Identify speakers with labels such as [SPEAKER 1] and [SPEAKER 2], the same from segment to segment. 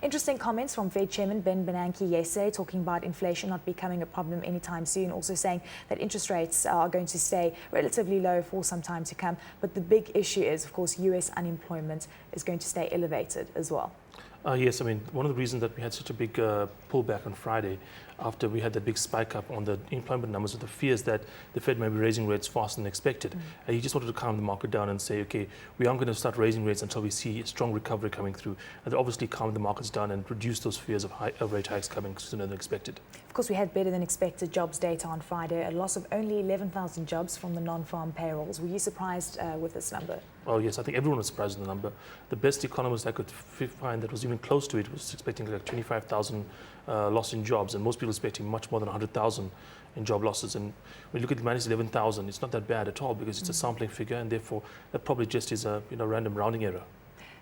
[SPEAKER 1] Interesting comments from Fed Chairman Bernankes yesterday, talking about inflation not becoming a problem anytime soon, also saying that interest rates are going to stay relatively low for some time to come. But the big issue is, of course, US unemployment is going to stay elevated as well.
[SPEAKER 2] Yes, I mean, one of the reasons that we had such a big pullback on Friday after we had that big spike up on the employment numbers with the fears that the Fed might be raising rates faster than expected. And he just wanted to calm the market down and say, okay, we aren't going to start raising rates until we see a strong recovery coming through. And obviously calm the markets down and reduce those fears of rate hikes coming sooner than expected.
[SPEAKER 1] Of course, we had better than expected jobs data on Friday, a loss of only 11,000 jobs from the non-farm payrolls. Were you surprised with this number?
[SPEAKER 2] Oh yes, I think everyone was surprised with the number. The best economist I could find that was even close to it was expecting like 25,000 loss in jobs, and most people expecting much more than 100,000 in job losses. And when you look at minus 11,000, it's not that bad at all because it's a sampling figure, and therefore that probably just is a random rounding error.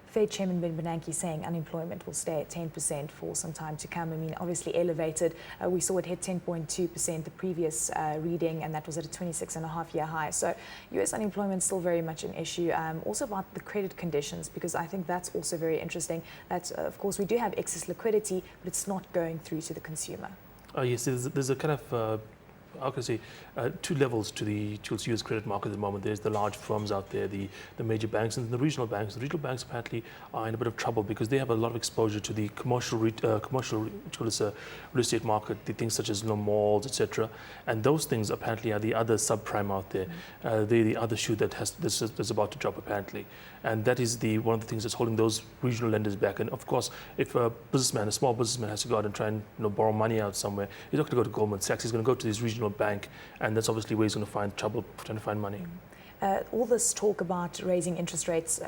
[SPEAKER 1] Fed Chairman Bernankes saying unemployment will stay at 10% for some time to come. I mean, obviously elevated. We saw it hit 10.2% the previous reading, and that was at a 26.5-year high. So US unemployment is still very much an issue. Also about the credit conditions, because I think that's also very interesting. That, of course, we do have excess liquidity, but it's not going through to the consumer.
[SPEAKER 2] Yes, there's a kind of how can I say, two levels to the US credit market at the moment. There's the large firms out there, the major banks, and the regional banks. The regional banks apparently are in a bit of trouble because they have a lot of exposure to the commercial real estate market, the things such as malls, etc. And those things apparently are the other subprime out there. They're the other shoe that's about to drop apparently. And that is one of the things that's holding those regional lenders back. And of course, if a small businessman has to go out and try and borrow money out somewhere, he's not going to go to Goldman Sachs. He's going to go to this regional bank, and that's obviously where he's going to find trouble trying to find money.
[SPEAKER 1] All this talk about raising interest rates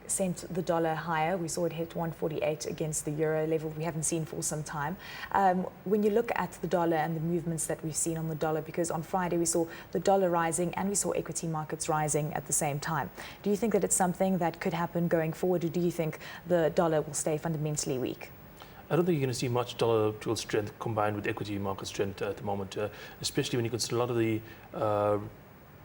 [SPEAKER 1] sent the dollar higher. We saw it hit 148 against the euro, level we haven't seen for some time. When you look at the dollar and the movements that we've seen on the dollar, because on Friday we saw the dollar rising and we saw equity markets rising at the same time. Do you think that it's something that could happen going forward, or do you think the dollar will stay fundamentally weak?
[SPEAKER 2] I don't think you're going to see much dollar dual strength combined with equity market strength at the moment, especially when you consider a lot of the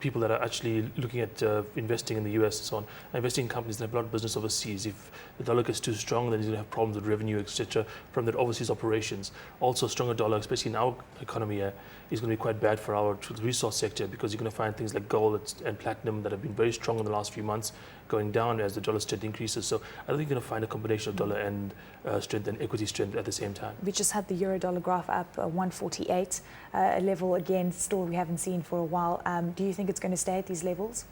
[SPEAKER 2] people that are actually looking at investing in the US and so on, investing in companies that have a lot of business overseas. If the dollar gets too strong, then you're going to have problems with revenue, etc., from their overseas operations. Also, a stronger dollar, especially in our economy, is going to be quite bad for our resource sector, because you're going to find things like gold and platinum that have been very strong in the last few months going down as the dollar strength increases. So I don't think you're going to find a combination of dollar and strength and equity strength at the same time.
[SPEAKER 1] We just had the euro dollar graph up 148, a level again still we haven't seen for a while. Do you think it's going to stay at these levels?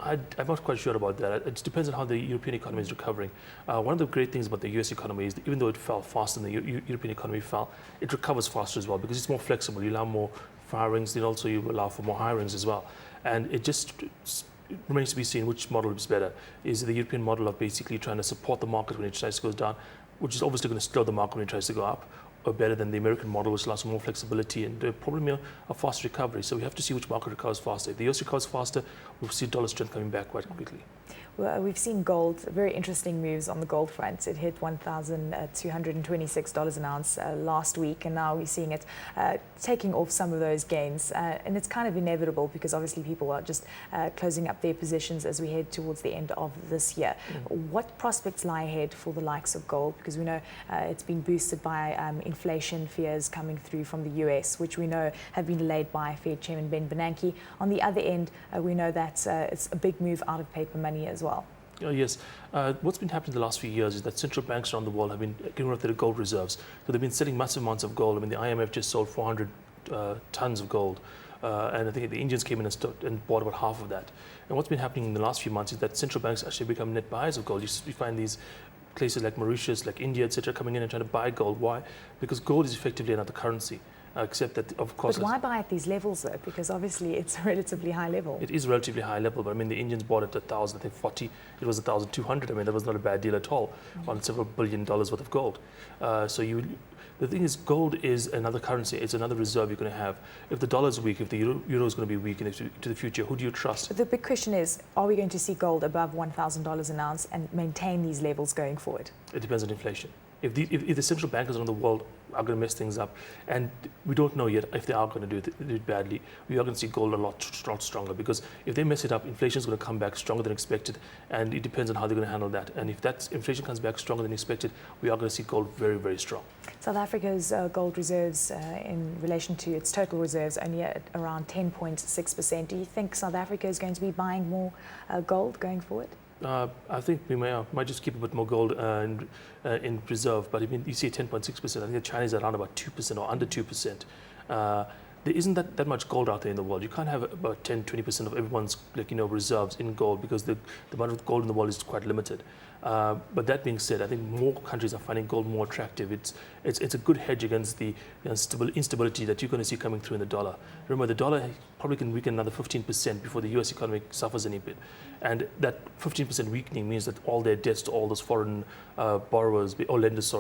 [SPEAKER 2] I'm not quite sure about that. It depends on how the European economy is recovering. One of the great things about the US economy is that even though it fell faster than the European economy fell, it recovers faster as well because it's more flexible. You allow more firings, then also you allow for more hirings as well. And it just remains to be seen which model is better. Is the European model of basically trying to support the market when it tries to go down, which is obviously going to slow the market when it tries to go up, or better than the American model, which allows for more flexibility and probably a faster recovery. So we have to see which market recovers faster. If the US recovers faster, we'll see dollar strength coming back quite quickly.
[SPEAKER 1] Well, we've seen gold, very interesting moves on the gold front. It hit $1,226 an ounce last week, and now we're seeing it taking off some of those gains. And it's kind of inevitable because obviously people are just closing up their positions as we head towards the end of this year. What prospects lie ahead for the likes of gold? Because we know it's been boosted by inflation fears coming through from the US, which we know have been laid by Fed Chairman Bernankes. On the other end, we know that it's a big move out of paper money as well.
[SPEAKER 2] Yes. What's been happening the last few years is that central banks around the world have been getting rid of their gold reserves. So they've been selling massive amounts of gold. I mean, the IMF just sold 400 tons of gold. And I think the Indians came in and bought about half of that. And what's been happening in the last few months is that central banks actually become net buyers of gold. You find these places like Mauritius, like India, etc., coming in and trying to buy gold. Why? Because gold is effectively another currency. Except that, of course...
[SPEAKER 1] But why buy at these levels, though? Because obviously it's a relatively high level.
[SPEAKER 2] It is a relatively high level, but I mean, the Indians bought it at 1,000, I think 40. It was 1,200. I mean, that was not a bad deal at all on several $1 billion worth of gold. The thing is, gold is another currency. It's another reserve you're going to have. If the dollar is weak, if the euro is going to be weak into the future, who do you trust?
[SPEAKER 1] But the big question is, are we going to see gold above $1,000 an ounce and maintain these levels going forward?
[SPEAKER 2] It depends on inflation. If the central bankers around the world are going to mess things up, and we don't know yet if they are going to do it badly, we are going to see gold a lot stronger, because if they mess it up, inflation is going to come back stronger than expected, and it depends on how they're going to handle that. And if that inflation comes back stronger than expected, we are going to see gold very, very strong.
[SPEAKER 1] South Africa's gold reserves in relation to its total reserves only at around 10.6%. Do you think South Africa is going to be buying more gold going forward?
[SPEAKER 2] I think we might just keep a bit more gold in reserve, but I mean, you see 10.6%. I think that China is around about 2% or under 2%. There isn't that much gold out there in the world. You can't have about 10-20% of everyone's reserves in gold, because the amount of gold in the world is quite limited. But that being said, I think more countries are finding gold more attractive. It's a good hedge against the instability that you're going to see coming through in the dollar. Remember, the dollar probably can weaken another 15% before the US economy suffers any bit. And that 15% weakening means that all their debts to all those foreign borrowers, or lenders,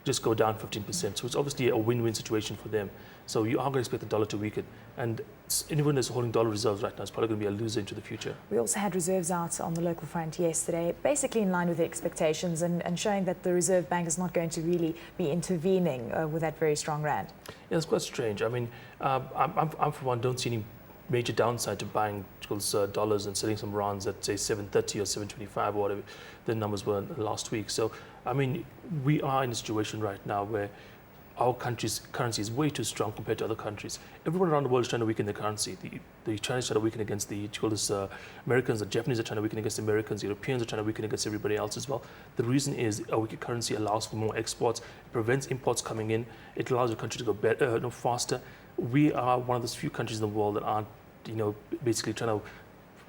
[SPEAKER 2] just go down 15%. So it's obviously a win-win situation for them. So you are going to expect the dollar to weaken. And anyone that's holding dollar reserves right now is probably going to be a loser into the future.
[SPEAKER 1] We also had reserves out on the local front yesterday, basically in line with the expectations, and showing that the Reserve Bank is not going to really be intervening with that very strong rand.
[SPEAKER 2] Yeah, it's quite strange. I mean, I'm for one, don't see any major downside to buying dollars and selling some rands at, say, 730 or 725 or whatever the numbers were last week. So, I mean, we are in a situation right now where our country's currency is way too strong compared to other countries. Everyone around the world is trying to weaken their currency. The Chinese are trying to weaken against the Americans, the Japanese are trying to weaken against the Americans, Europeans are trying to weaken against everybody else as well. The reason is a weaker currency allows for more exports, it prevents imports coming in, it allows the country to go better, faster. We are one of those few countries in the world that aren't, basically trying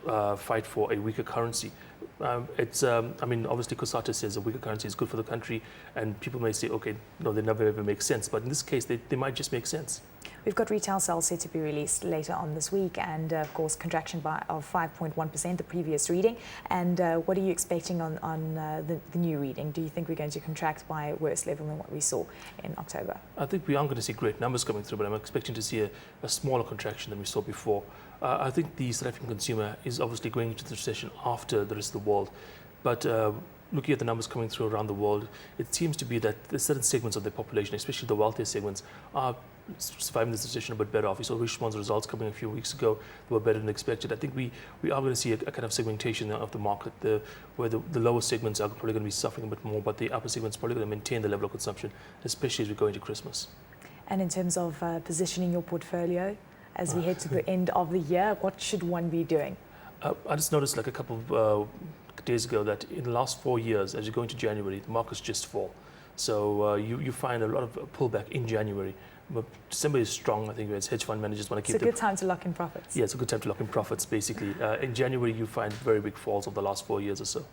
[SPEAKER 2] to fight for a weaker currency. I mean, obviously, Cosata says a weaker currency is good for the country, and people may say, okay, no, they never ever make sense. But in this case, they might just make sense.
[SPEAKER 1] We've got retail sales set to be released later on this week, and of course, contraction of 5.1%, the previous reading. And what are you expecting on the new reading? Do you think we're going to contract by a worse level than what we saw in October?
[SPEAKER 2] I think we aren't going to see great numbers coming through, but I'm expecting to see a smaller contraction than we saw before. I think the South African consumer is obviously going into the recession after the rest of the world. But looking at the numbers coming through around the world, it seems to be that there's certain segments of the population, especially the wealthier segments, are surviving this recession a bit better off. We saw Richmond's results coming a few weeks ago. They were better than expected. I think we are going to see a kind of segmentation of the market, where the lower segments are probably going to be suffering a bit more, but the upper segments are probably going to maintain the level of consumption, especially as we go into Christmas.
[SPEAKER 1] And in terms of positioning your portfolio, as we head to the end of the year, what should one be doing?
[SPEAKER 2] I just noticed like a couple of days ago that in the last 4 years, as you go into January, the markets just fall. So you find a lot of pullback in January. But December is strong, I think, as hedge fund managers want to keep
[SPEAKER 1] It's a good time to lock in profits.
[SPEAKER 2] Yeah, it's a good time to lock in profits, basically. In January, you find very big falls of the last 4 years or so.